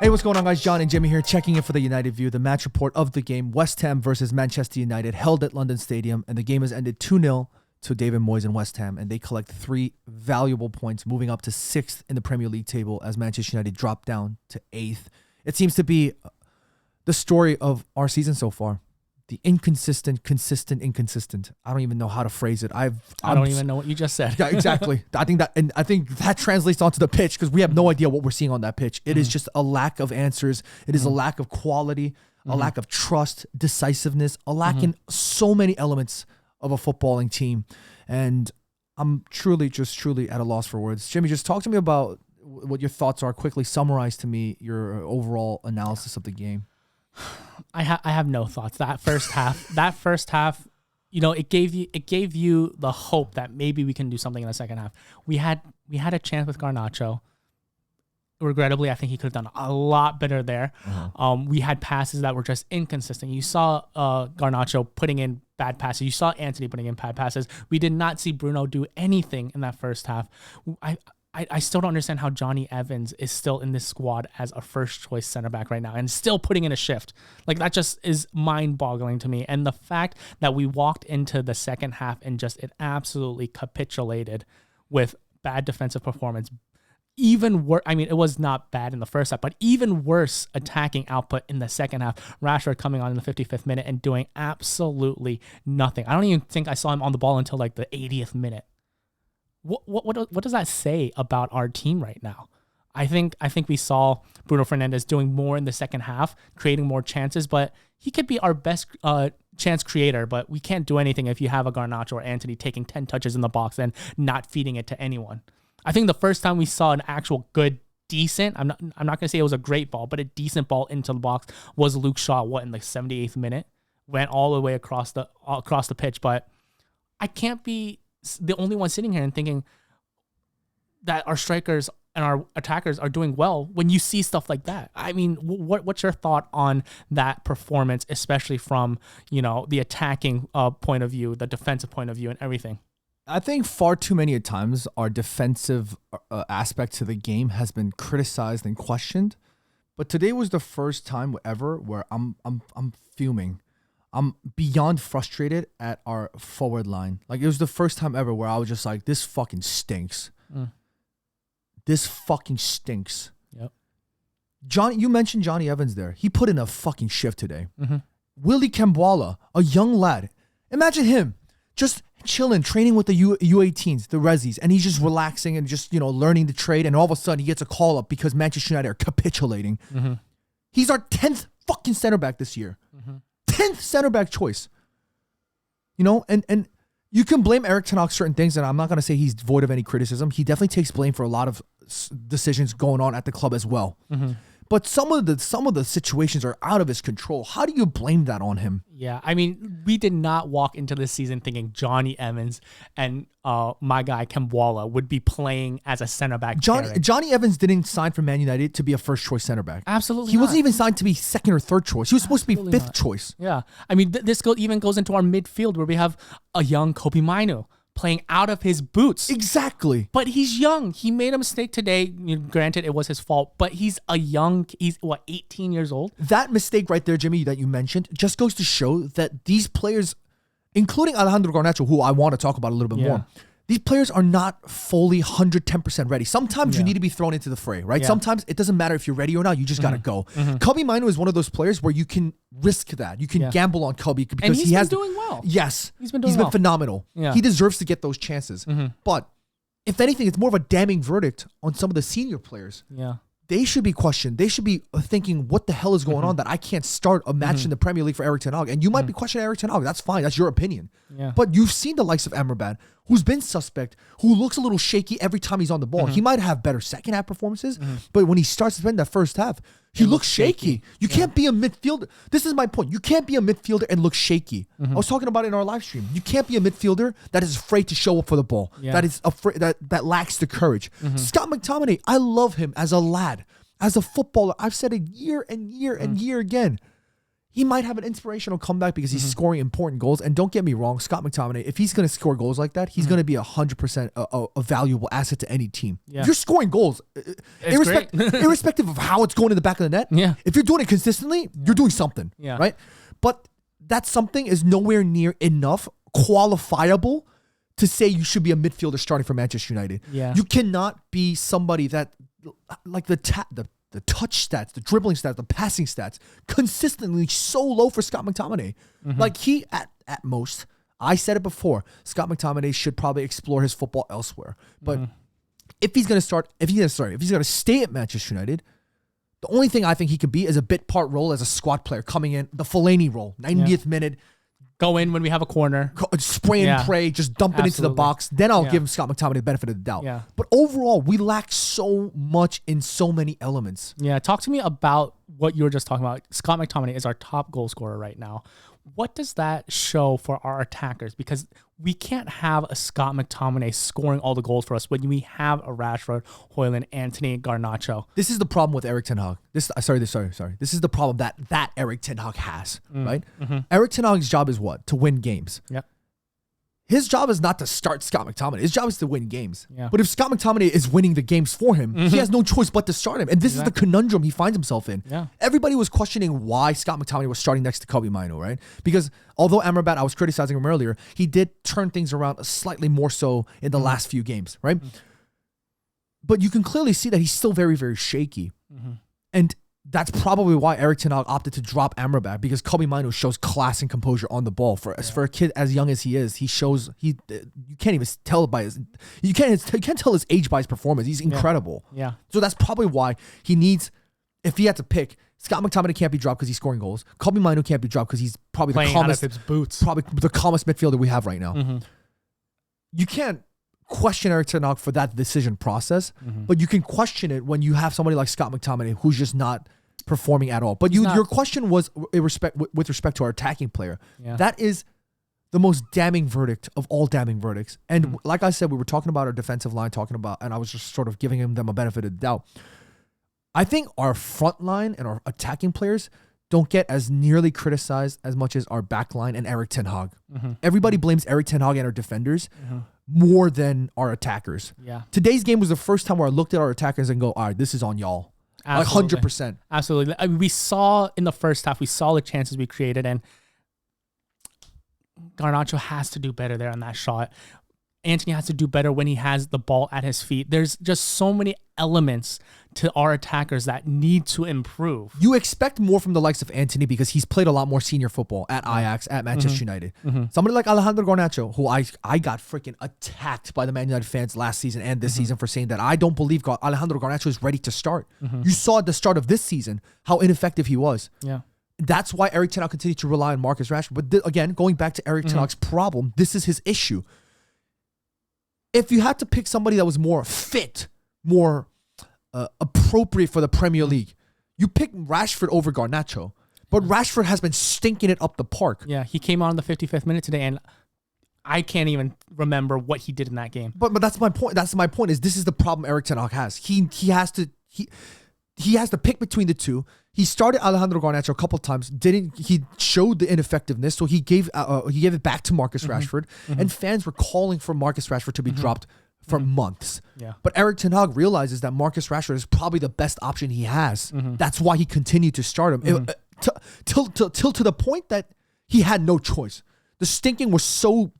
Hey, what's going on, guys? John and Jimmy here, checking in for the United View, the match report of the game. West Ham versus Manchester United, held at London Stadium, and the game has ended 2-0 to David Moyes and West Ham, and they collect 3 valuable points, moving up to 6th in the Premier League table as Manchester United drop down to 8th. It seems to be the story of our season so far. The inconsistent, inconsistent. I don't even know how to phrase it. I don't even know what you just said. Yeah, exactly. I think that translates onto the pitch because we have no idea what we're seeing on that pitch. It is just a lack of answers. It is a lack of quality, a lack of trust, decisiveness, a lack in so many elements of a footballing team. And I'm truly at a loss for words. Jimmy, just talk to me about what your thoughts are. Quickly summarize to me your overall analysis of the game. I have no thoughts. That first half, you know, it gave you the hope that maybe we can do something in the second half. We had a chance with Garnacho. Regrettably, I think he could have done a lot better there. We had passes that were just inconsistent. You saw Garnacho putting in bad passes. You saw Anthony putting in bad passes. We did not see Bruno do anything in that first half. I still don't understand how Johnny Evans is still in this squad as a first choice center back right now and still putting in a shift. Like, that just is mind boggling to me. And the fact that we walked into the second half and it absolutely capitulated with bad defensive performance. Even worse, I mean, it was not bad in the first half, but even worse attacking output in the second half. Rashford coming on in the 55th minute and doing absolutely nothing. I don't even think I saw him on the ball until like the 80th minute. What does that say about our team right now? I think we saw Bruno Fernandes doing more in the second half, creating more chances, but he could be our best chance creator, but we can't do anything if you have a Garnacho or Anthony taking 10 touches in the box and not feeding it to anyone. I think the first time we saw an actual good, decent, I'm not going to say it was a great ball, but a decent ball into the box was Luke Shaw, in the 78th minute? Went all the way across the pitch, but I can't be the only one sitting here and thinking that our strikers and our attackers are doing well when you see stuff like that. I mean, what's your thought on that performance, especially from, you know, the attacking point of view, the defensive point of view, and everything? I think far too many times our defensive aspect to the game has been criticized and questioned, but today was the first time ever where I'm fuming. I'm beyond frustrated at our forward line. Like, it was the first time ever where I was just like, this fucking stinks. This fucking stinks. Yep. You mentioned Johnny Evans there. He put in a fucking shift today. Willie Kambwala, a young lad. Imagine him just chilling, training with the U18s, the Rezzies, and he's just relaxing and just, you know, learning the trade, and all of a sudden he gets a call up because Manchester United are capitulating. He's our 10th fucking center back this year. 10th center back choice. You know, and you can blame Eric Ten Hag certain things, and I'm not going to say he's void of any criticism. He definitely takes blame for a lot of decisions going on at the club as well. But some of the situations are out of his control. How do you blame that on him? Yeah, I mean, we did not walk into this season thinking Johnny Evans and my guy Kambwala would be playing as a center back. Johnny Evans didn't sign for Man United to be a first choice center back. Absolutely, he wasn't even signed to be second or third choice. He was supposed to be fifth choice. Yeah, I mean, this even goes into our midfield where we have a young Kobe Mainoo playing out of his boots. Exactly. But he's young. He made a mistake today. You know, granted, it was his fault, but he's 18 years old? That mistake right there, Jimmy, that you mentioned, just goes to show that these players, including Alejandro Garnacho, who I want to talk about a little bit more, these players are not fully 110% ready. Sometimes you need to be thrown into the fray, right? Yeah. Sometimes it doesn't matter if you're ready or not. You just got to go. Kobe Mainoo is one of those players where you can risk that. You can gamble on Kobe because he's been doing well. Yes. He's been phenomenal. Yeah. He deserves to get those chances. But if anything, it's more of a damning verdict on some of the senior players. Yeah. They should be questioned. They should be thinking, what the hell is going on that I can't start a match in the Premier League for Eric Ten Hag? And you might be questioning Eric Ten Hag. That's fine. That's your opinion. Yeah. But you've seen the likes of Amrabat, who's been suspect, who looks a little shaky every time he's on the ball. He might have better second half performances, but when he starts to spend that first half, he looks shaky. You can't be a midfielder. This is my point. You can't be a midfielder and look shaky. I was talking about it in our live stream. You can't be a midfielder that is afraid to show up for the ball. That is afraid, that lacks the courage. Scott McTominay, I love him as a lad. As a footballer, I've said it year and year and year again. he might have an inspirational comeback because he's scoring important goals. And don't get me wrong, Scott McTominay, if he's going to score goals like that, he's going to be 100% a valuable asset to any team. Yeah. If you're scoring goals, irrespective of how it's going in the back of the net, if you're doing it consistently, you're doing something, right? But that something is nowhere near enough qualifiable to say you should be a midfielder starting for Manchester United. Yeah. You cannot be somebody that, like the touch stats, the dribbling stats, the passing stats, consistently so low for Scott McTominay. Like he, at most, I said it before, Scott McTominay should probably explore his football elsewhere. But if he's going to stay at Manchester United, the only thing I think he could be is a bit part role as a squad player coming in, the Fellaini role, 90th minute. Go in when we have a corner. Spray and pray, just dump it into the box. Then I'll give Scott McTominay the benefit of the doubt. Yeah. But overall, we lack so much in so many elements. Yeah, talk to me about what you were just talking about. Scott McTominay is our top goal scorer right now. What does that show for our attackers? Because we can't have a Scott McTominay scoring all the goals for us when we have a Rashford, Højlund, Antony, Garnacho. This is the problem with Erik ten Hag. This is the problem that Erik ten Hag has, right? Erik ten Hag's job is what? To win games. Yep. His job is not to start Scott McTominay. His job is to win games. Yeah. But if Scott McTominay is winning the games for him, he has no choice but to start him. And this is the conundrum he finds himself in. Yeah. Everybody was questioning why Scott McTominay was starting next to Kobbie Mainoo, right? Because although Amrabat, I was criticizing him earlier, he did turn things around slightly more so in the last few games, right? But you can clearly see that he's still very, very shaky. And that's probably why Erik ten Hag opted to drop Amrabat, because Kobbie Mainoo shows class and composure on the ball. For a kid as young as he is, you can't even tell by you can't tell his age by his performance. He's incredible. Yeah. So that's probably why he needs, if he had to pick, Scott McTominay can't be dropped because he's scoring goals. Kobbie Mainoo can't be dropped because he's probably the calmest midfielder we have right now. You can't question Erik ten Hag for that decision process, but you can question it when you have somebody like Scott McTominay who's just not performing at all. But your question was with respect to our attacking player. Yeah. That is the most damning verdict of all damning verdicts. And like I said, we were talking about our defensive line, and I was just sort of giving them a benefit of the doubt. I think our front line and our attacking players don't get as nearly criticized as much as our back line and Erik ten Hag. Everybody blames Erik ten Hag and our defenders more than our attackers. Yeah. Today's game was the first time where I looked at our attackers and go, all right, this is on y'all. Absolutely. Like 100%. Absolutely. I mean, we saw in the first half, we saw the chances we created, and Garnacho has to do better there on that shot. Antony has to do better when he has the ball at his feet. There's just so many elements to our attackers that need to improve. You expect more from the likes of Antony because he's played a lot more senior football at Ajax, at Manchester United. Somebody like Alejandro Garnacho, who I got freaking attacked by the Man United fans last season and this season for saying that I don't believe Alejandro Garnacho is ready to start. You saw at the start of this season how ineffective he was. Yeah. That's why Erik ten Hag continued to rely on Marcus Rashford. But again, going back to Erik ten Hag's problem, this is his issue. If you had to pick somebody that was more fit, more appropriate for the Premier League, you pick Rashford over Garnacho. But Rashford has been stinking it up the park. Yeah, he came on in the 55th minute today, and I can't even remember what he did in that game. But that's my point. That's my point. Is this is the problem Erik ten Hag has. He has to pick between the two. He started Alejandro Garnacho a couple of times. He showed the ineffectiveness, so he gave it back to Marcus Rashford, and fans were calling for Marcus Rashford to be dropped for months. Yeah. But Erik ten Hag realizes that Marcus Rashford is probably the best option he has. That's why he continued to start him till to the point that he had no choice. The stinking was so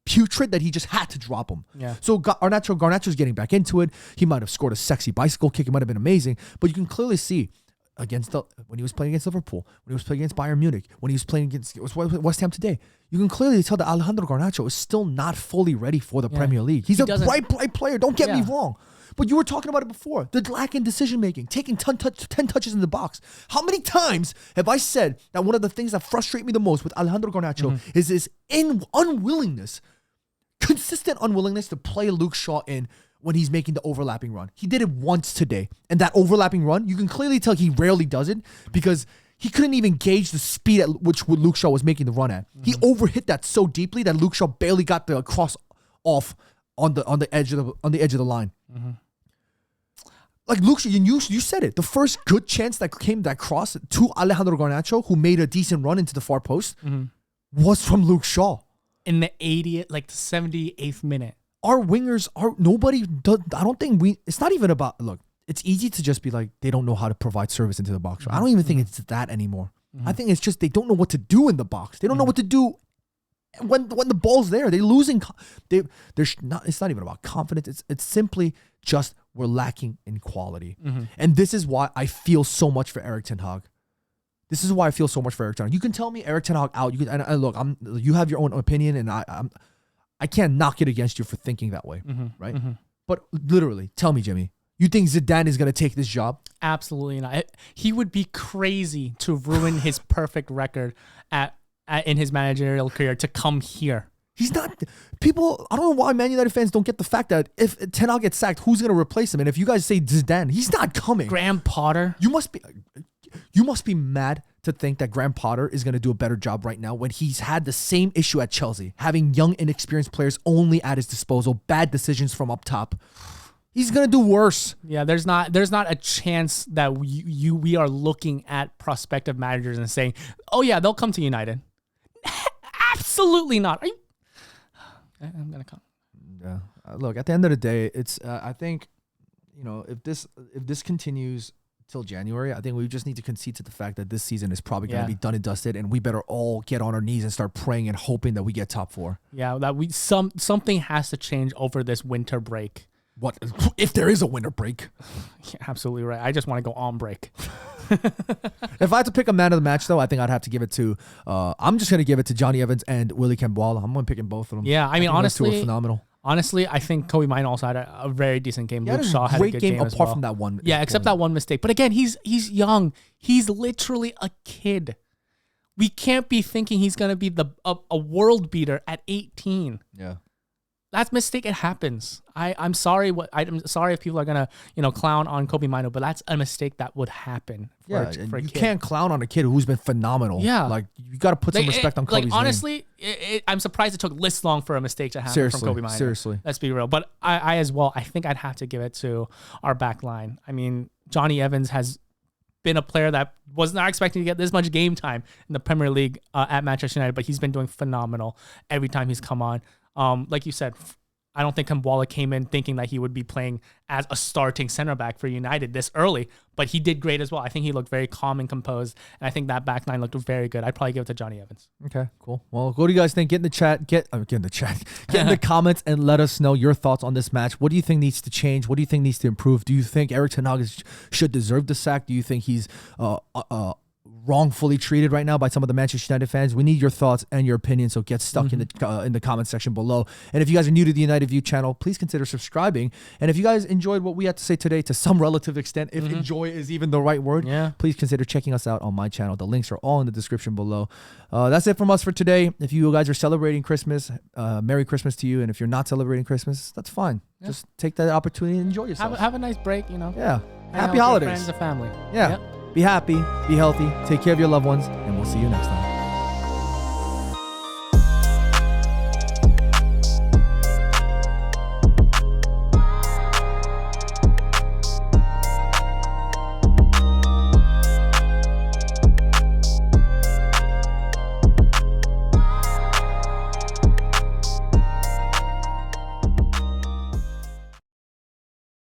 putrid that he just had to drop him. Yeah. So Garnacho's getting back into it. He might have scored a sexy bicycle kick. It might have been amazing, but you can clearly see when he was playing against Liverpool, when he was playing against Bayern Munich, when he was playing against West Ham today, you can clearly tell that Alejandro Garnacho is still not fully ready for the Premier League. He's a bright player. Don't get me wrong. But you were talking about it before. The lack in decision-making, taking 10 touches in the box. How many times have I said that one of the things that frustrate me the most with Alejandro Garnacho is his unwillingness, consistent unwillingness to play Luke Shaw in when he's making the overlapping run. He did it once today. And that overlapping run, you can clearly tell he rarely does it because he couldn't even gauge the speed at which Luke Shaw was making the run at. He overhit that so deeply that Luke Shaw barely got the cross off on the edge of the line. Like Luke, you said it. The first good chance that cross to Alejandro Garnacho, who made a decent run into the far post, was from Luke Shaw. In the 80th, like the 78th minute. Our wingers I don't think it's not even about, look, it's easy to just be like, they don't know how to provide service into the box. I don't even think it's that anymore. I think it's just they don't know what to do in the box. They don't know what to do when the ball's there. They're losing. It's not even about confidence. It's simply just we're lacking in quality. And this is why I feel so much for Erik ten Hag. You can tell me Erik ten Hag out. Look, you have your own opinion, and I can't knock it against you for thinking that way, right? But literally, tell me, Jimmy, you think Zidane is going to take this job? Absolutely not. He would be crazy to ruin his perfect record in his managerial career to come here. He's not. People, I don't know why Man United fans don't get the fact that if Ten Hag gets sacked, who's going to replace him? And if you guys say Zidane, he's not coming. Graham Potter. You must be mad to think that Graham Potter is going to do a better job right now when he's had the same issue at Chelsea, having young, inexperienced players only at his disposal, bad decisions from up top. He's going to do worse. Yeah, there's not a chance that we are looking at prospective managers and saying, "Oh yeah, they'll come to United." Absolutely not. I'm going to come. Yeah. Look, at the end of the day, it's I think, if this continues till January, I think we just need to concede to the fact that this season is probably going to be done and dusted, and we better all get on our knees and start praying and hoping that we get top 4. Yeah, that something has to change over this winter break. What if there is a winter break? Yeah, absolutely right. I just want to go on break. If I had to pick a man of the match, though, I think I'd have to give it to. I'm just going to give it to Johnny Evans and Willy Kambwala. I'm going to pick both of them. Yeah, I mean, honestly, those two are phenomenal. Honestly, I think Kobe Mino also had a very decent game. Luke Shaw had a good game apart from that one. Yeah, except that one mistake. But again, he's young. He's literally a kid. We can't be thinking he's going to be a world beater at 18. Yeah. That's a mistake. It happens. I'm sorry. I'm sorry if people are gonna clown on Kobe Mino, but that's a mistake that would happen. For a you kid. Can't clown on a kid who's been phenomenal. Yeah, like you got to put some respect on Kobe's name. Honestly, I'm surprised it took this long for a mistake to happen from Kobe Mino. Seriously, let's be real. But I as well. I think I'd have to give it to our back line. I mean, Johnny Evans has been a player that was not expecting to get this much game time in the Premier League at Manchester United, but he's been doing phenomenal every time he's come on. Like you said, I don't think Kambwala came in thinking that he would be playing as a starting center back for United this early, but he did great as well. I think he looked very calm and composed, and I think that back line looked very good. I'd probably give it to Johnny Evans. Okay, cool. Well, what do you guys think? Get in the chat. Get in the comments and let us know your thoughts on this match. What do you think needs to change? What do you think needs to improve? Do you think Erik ten Hag should deserve the sack? Do you think he's wrongfully treated right now by some of the Manchester United fans? We need your thoughts and your opinions, so get stuck in the comment section below. And if you guys are new to the United View channel, please consider subscribing. And if you guys enjoyed what we had to say today to some relative extent, if enjoy is even the right word, please consider checking us out on my channel. The links are all in the description below. That's it from us for today. If you guys are celebrating Christmas, Merry Christmas to you. And if you're not celebrating Christmas, that's fine. Just take that opportunity and enjoy yourself. Have a nice break, Yeah. Happy holidays. Friends and family. Yeah. Be happy, be healthy, take care of your loved ones, and we'll see you next time.